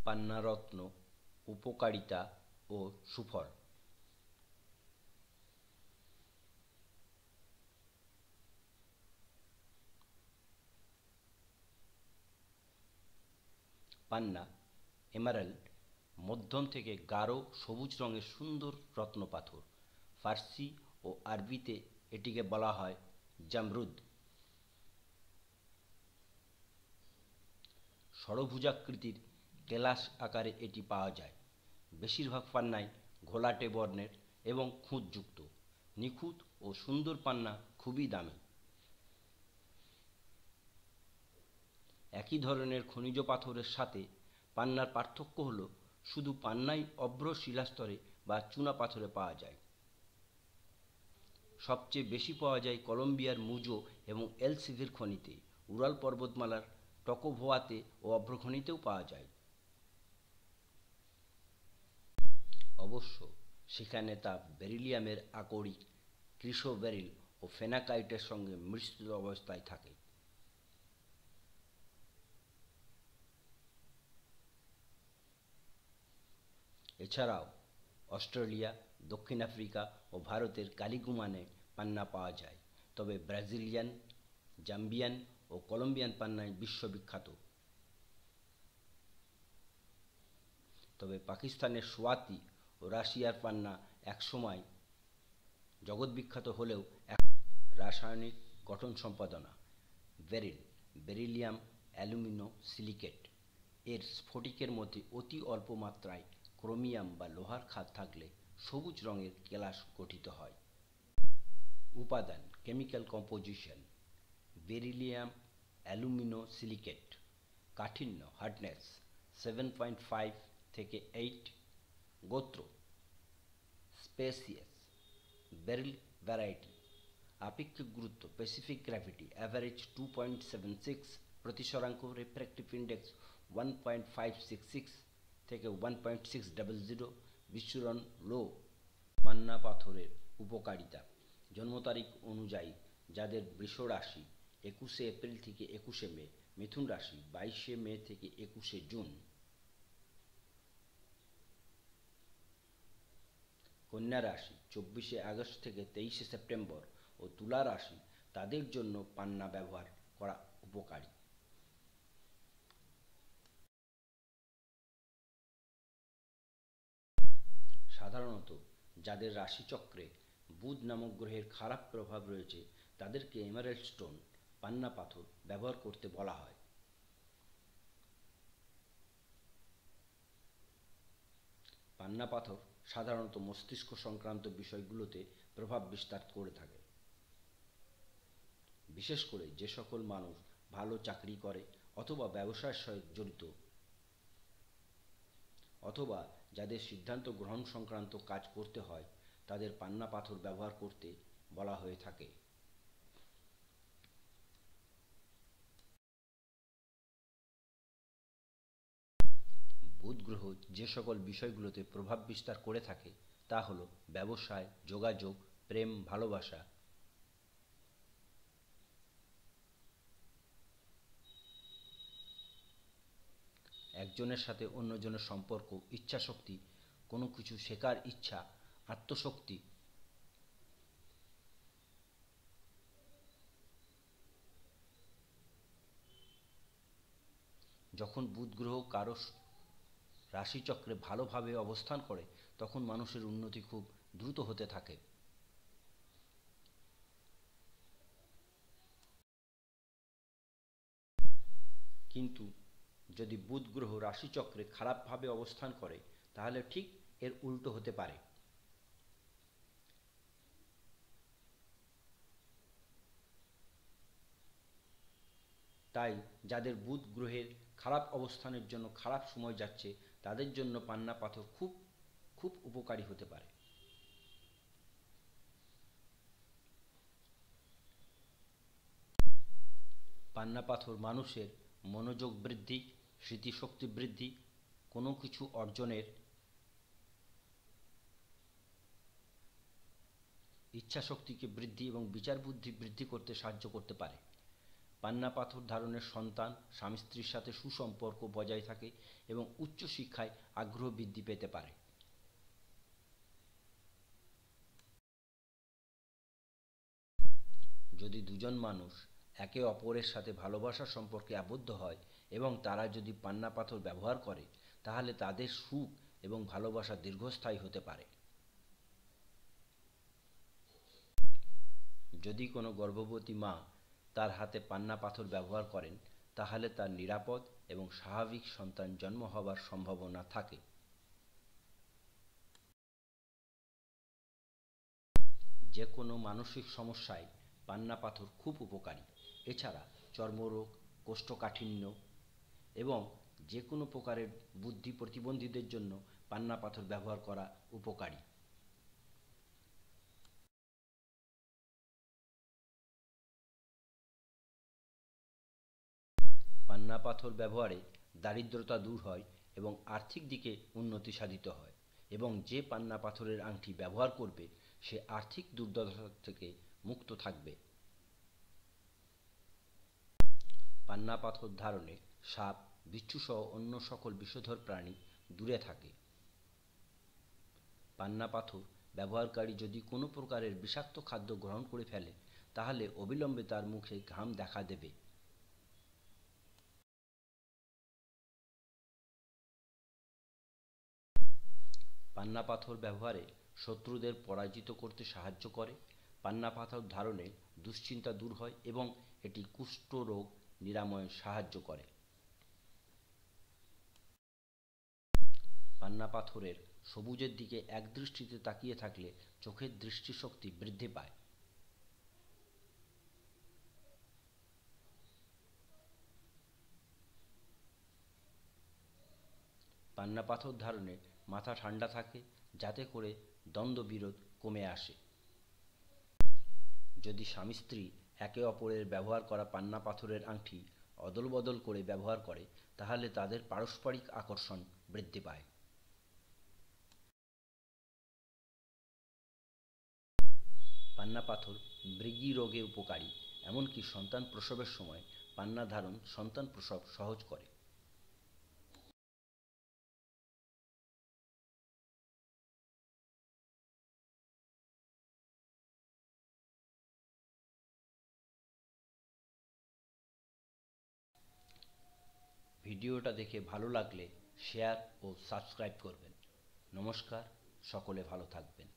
পান্নারত্ন, উপকারিতা ও সুফল। পান্না, এমারাল্ড, মধ্যম থেকে গাঢ় সবুজ রঙের সুন্দর রত্নপাথর। ফার্সি ও আরবিতে এটিকে বলা হয় জামরুদ। ষড়ভুজাকৃতির কেলাস আকারে এটি পাওয়া যায়। বেশিরভাগ পান্নাই ঘোলাটে বর্ণের এবং খুঁতযুক্ত। নিখুঁত ও সুন্দর পান্না খুবই দামি। একই ধরনের খনিজ পাথরের সাথে পান্নার পার্থক্য হল শুধু পান্নাই অভ্র শিলাস্তরে বা চুনা পাথরে পাওয়া যায়। সবচেয়ে বেশি পাওয়া যায় কলম্বিয়ার মুজো এবং এল সিভির খনিতে। উরাল পর্বতমালার টকোভোয়াতে ও অভ্রখনিতেও পাওয়া যায়। অবশ্য সেখানে তা বেরিলিয়ামের আকরিক, ক্রিসোবেরিল ও ফেনাকাইটের সঙ্গে মিশ্রিত অবস্থায় থাকে। এছাড়াও অস্ট্রেলিয়া, দক্ষিণ আফ্রিকা ও ভারতের কালিগুমানে পান্না পাওয়া যায়, তবে ব্রাজিলিয়ান, জাম্বিয়ান ও কলম্বিয়ান পান্নাই বিশ্ববিখ্যাত। তবে পাকিস্তানের সোয়াতি ও রাশিয়ার পান্না একসময় জগৎবিখ্যাত হলেও রাসায়নিক গঠন সম্পাদনা। বেরিল, বেরিলিয়াম অ্যালুমিনো সিলিকেট এর স্ফটিকের মধ্যে অতি অল্প মাত্রায় ক্রোমিয়াম বা লোহার খাদ থাকলে সবুজ রঙের কেলাস গঠিত হয়। উপাদান, chemical composition. Beryllium alumino silicate. কাঠিন্য, হার্ডনেস 7.5 থেকে 8। গোত্র স্পেসিয়েস, বেরিল ভ্যারাইটি। আপেক্ষিক গুরুত্ব, স্পেসিফিক গ্র্যাভিটি অ্যাভারেজ 2.76, প্রতিসরাঙ্ক রিফ্র্যাক্টিভ ইন্ডেক্স 1.566 থেকে 1.600, বিচ্ছুরণ লো। পান্না পাথরের উপকারিতা। জন্ম তারিখ অনুযায়ী যাদের বৃষ রাশি 21 এপ্রিল থেকে 21 মে, মিথুন রাশি 22 মে থেকে 21 জুন, কন্যা রাশি 24 আগস্ট থেকে 23 সেপ্টেম্বর ও তুলা রাশি, তাদের জন্য পান্না ব্যবহার করা উপকারী। সাধারণত যাদের রাশিচক্রে বুধ নামক গ্রহের খারাপ প্রভাব রয়েছে তাদেরকে এমারেল্ড স্টোন, পান্না পাথর ব্যবহার করতে বলা হয়। পান্না পাথর সাধারণত মস্তিষ্ক সংক্রান্ত বিষয়গুলোতে প্রভাব বিস্তার করে থাকে, বিশেষ করে যে সকল মানুষ ভালো চাকরি করে অথবা ব্যবসায়ের সঙ্গে জড়িত, অথবা যাদের সিদ্ধান্ত গ্রহণ সংক্রান্ত কাজ করতে হয় তাদের পান্না পাথর ব্যবহার করতে বলা হয়ে থাকে। বুধ গ্রহ যে সকল বিষয়গুলোতে প্রভাব বিস্তার করে থাকে তা হল ব্যবসায়, যোগাযোগ, প্রেম, ভালোবাসা, একজনের সাথে অন্যজনের সম্পর্ক, ইচ্ছাশক্তি, কোনো কিছু শেখার ইচ্ছা, আত্মশক্তি। যখন বুধ গ্রহ কারো রাশিচক্রে ভালোভাবে অবস্থান করে তখন মানুষের উন্নতি খুব দ্রুত হতে থাকে। কিন্তু যদি বুধ গ্রহ রাশিচক্রে খারাপভাবে অবস্থান করে তাহলে ঠিক এর উল্টো হতে পারে। তাই যাদের বুধ গ্রহের খারাপ অবস্থানের জন্য খারাপ সময় যাচ্ছে তাদের জন্য পান্না পাথর খুব খুব উপকারী হতে পারে। পান্না পাথর মানুষের মনোযোগ বৃদ্ধি, স্মৃতিশক্তি বৃদ্ধি, কোনো কিছু অর্জনের ইচ্ছাশক্তিকে বৃদ্ধি এবং বিচার বুদ্ধি বৃদ্ধি করতে সাহায্য করতে পারে। পান্না পাথর ধারণের সন্তান স্বামী স্ত্রীর সাথে সুসম্পর্ক বজায় থাকে এবং উচ্চশিক্ষায় আগ্রহ বৃদ্ধি পেতে পারে। যদি দুজন মানুষ একে অপরের সাথে ভালোবাসার সম্পর্কে আবদ্ধ হয় এবং তারা যদি পান্না পাথর ব্যবহার করে, তাহলে তাদের সুখ এবং ভালোবাসা দীর্ঘস্থায়ী হতে পারে। যদি কোনো গর্ভবতী মা তার হাতে পান্না পাথর ব্যবহার করেন, তাহলে তার নিরাপদ এবং স্বাভাবিক সন্তান জন্ম হবার সম্ভাবনা থাকে। যে কোনো মানসিক সমস্যায় পান্না পাথর খুব উপকারী। এছাড়া চর্মরোগ, কোষ্ঠকাঠিন্য এবং যে কোনো প্রকারের বুদ্ধি প্রতিবন্ধীদের জন্য পান্না পাথর ব্যবহার করা উপকারী। পান্না পাথর ব্যবহারে দারিদ্রতা দূর হয় এবং আর্থিক দিকে উন্নতি সাধিত হয়, এবং যে পান্না পাথরের আংটি ব্যবহার করবে সে আর্থিক দুর্দশা থেকে মুক্ত থাকবে। পান্না পাথর ধারণে সাপ, বিচ্ছুসহ অন্য সকল বিষধর প্রাণী দূরে থাকে। পান্না পাথর ব্যবহারকারী যদি কোনো প্রকারের বিষাক্ত খাদ্য গ্রহণ করে ফেলে, তাহলে অবিলম্বে তার মুখে ঘাম দেখা দেবে। পান্না পাথর ব্যবহারে শত্রুদের পরাজিত করতে সাহায্য করে। পান্না পাথর ধারণে দুশ্চিন্তা দূর হয় এবং এটি কুষ্ঠ রোগ নিরাময়ে সাহায্য করে। পান্না পাথরের সবুজের দিকে একদৃষ্টিতে তাকিয়ে থাকলে চোখের দৃষ্টিশক্তি বৃদ্ধি পায়। পান্না পাথর ধারণে মাথা ঠান্ডা থাকে, যাতে করে দ্বন্দ্ব বিরোধ কমে আসে। যদি স্বামী স্ত্রী একে অপরের ব্যবহার করা পান্না পাথরের আংটি অদল বদল করে ব্যবহার করে, তাহলে তাদের পারস্পরিক আকর্ষণ বৃদ্ধি পায়। পান্না পাথর মৃগী রোগে উপকারী, এমনকি সন্তান প্রসবের সময় পান্না ধারণ সন্তান প্রসব সহজ করে। ভিডিওটা দেখে ভালো লাগলে শেয়ার ও সাবস্ক্রাইব করবেন। নমস্কার, সকলে ভালো থাকবেন।